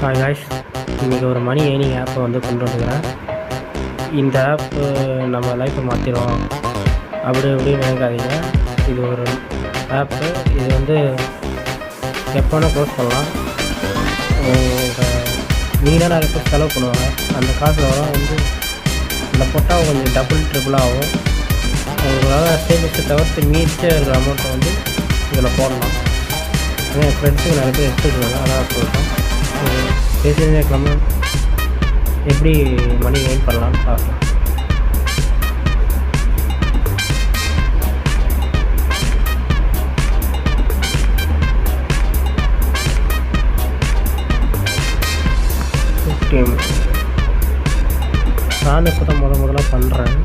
Hi guys, இன்றைக்கி ஒரு மணி earning ஆப்பை கொண்டு வந்துக்கிறேன். இந்த ஆப்பு நம்ம லைஃப்பை மாற்றிடும் அப்படி இப்படின்னு நினைக்காதீங்க. இது ஒரு ஆப்பு. இது எப்போ வேணால் க்ளோஸ் பண்ணலாம். நீங்கள் நிறைய பேர் செலவு பண்ணுவாங்க. அந்த காசில் வர அந்த போட்டால் கொஞ்சம் டபுள் ட்ரிபிள் ஆகும். உங்களால் சேமிச்சு தவிர்த்து மீச்சே இருக்கிற அமௌண்ட்டை இதில் போடலாம். ஏன்னா என் ஃப்ரெண்ட்ஸுக்கு நிறைய பேர் எடுத்துருக்காங்க. அதான் சொல்கிறேன். பேசினே இருக்காம எப்படி மணி ஏர்ன் பண்ணலான்னு பார்க்கலாம். நான் இப்போ தான் முதல்ல பண்ணுறேன்.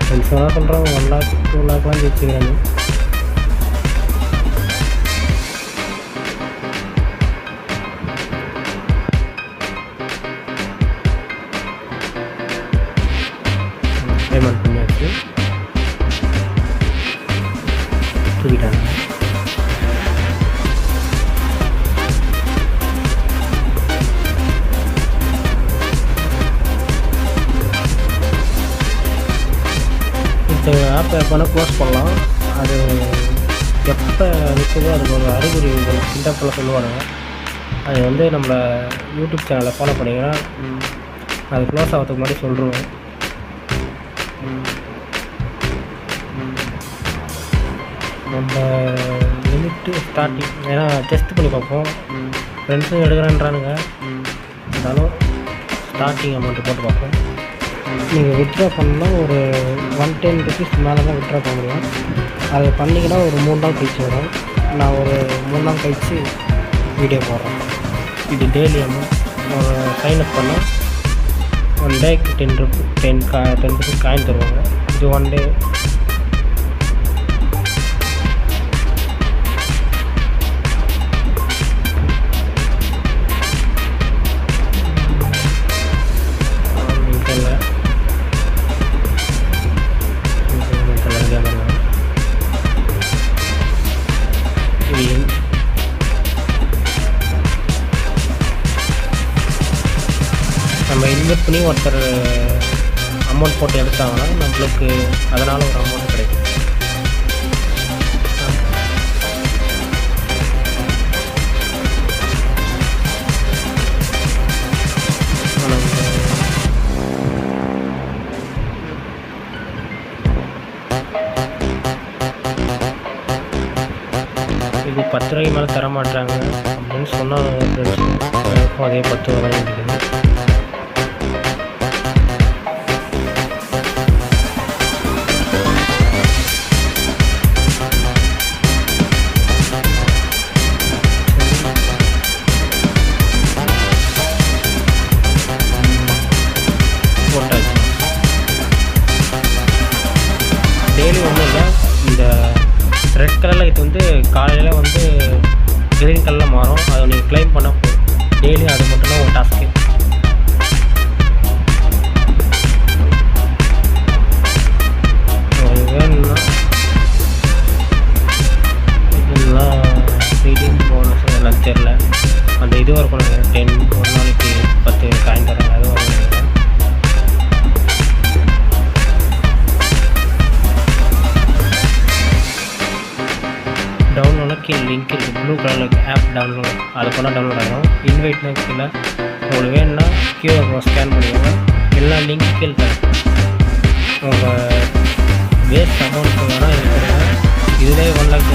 ஃப்ரெண்ட்ஸாக சொல்கிறேன் 1 lakh 2 lakh ஜெயிச்சுக்கிறேன். பேமெண்ட் பண்ணியாச்சு, தூக்கிட்டாங்க. இந்த ஆப்பை எப்போனா க்ளோஸ் பண்ணலாம். அது எப்போ இருக்குதோ அதுக்கு ஒரு அறிகுறி சிண்டப்பில் சொல்லுவாங்க. அது நம்மளை யூடியூப் சேனலை ஃபாலோ பண்ணிங்கன்னா அது க்ளோஸ் ஆகிறதுக்கு முன்னாடி சொல்லிடுவோம். நம்ம லிமிட்டு ஸ்டார்டிங் ஏன்னா டெஸ்ட் பண்ணி பார்ப்போம். ஃப்ரெண்ட்ஸும் எடுக்கிறேன்றானுங்க. இருந்தாலும் ஸ்டார்டிங் அமௌண்ட்டு போட்டு பார்ப்போம். நீங்கள் வித்ட்ரா பண்ணால் ஒரு 110 rupees மேலே தான் வித்ட்ரா பண்ண முடியும். அதை பண்ணிங்கன்னா ஒரு 3 நாள் கழிச்சு வரும். நான் ஒரு 3 நாள் கழித்து வீடியோ போடுறேன். இது டெய்லி அமௌண்ட். ஒரு சைன்அப் பண்ணால் 1 டேக்கு 10 rupees காயின் தருவாங்க. இது 1 டே. நம்ம இன்வெஸ்ட் பண்ணி ஒருத்தர் அமௌண்ட் போட்டு எடுத்தாங்கன்னா நம்மளுக்கு அதனால் ஒரு அமௌண்ட் கிடைக்கும். இது 10 ரூபாய்க்கு மேலே தர மாட்டாங்க அப்படின்னு சொன்னாங்க ஃப்ரெண்ட்ஸ். எனக்கும் அதே 10 ரூபா தான் இருக்குது. போட்டாச்சு. டெய்லி ஒன்றும் இல்லை. இந்த ரெட் கலரில் இது காலையில் க்ரீன் கலரில் மாறும். அதை நீங்கள் கிளைம் பண்ண டெய்லி அது மட்டும்தான் ஒரு டாஸ்க்கு. வேணும்னா இதெல்லாம் ரீடிங் போனஸ் எல்லாம் தெரில. அந்த இது வரைக்கும் 10 ஒரு நாளைக்கு 10 காயின் தராங்க. அது வரும். டவுன்லோட கீழே லிங்க் இருக்குது. ப்ளூ கலரில் ஆப் டவுன்லோட். அது பண்ணால் டவுன்லோட் ஆகும். இன்வைட்னா கீழே உங்களுக்கு வேணும்னா கியூஆர் ஸ்கேன் பண்ணிக்கோங்க. எல்லா லிங்க் கீழே தரும். உங்கள் வேஸ்ட் அமௌண்ட் வேணால் இது இதுலேயே 1 lakh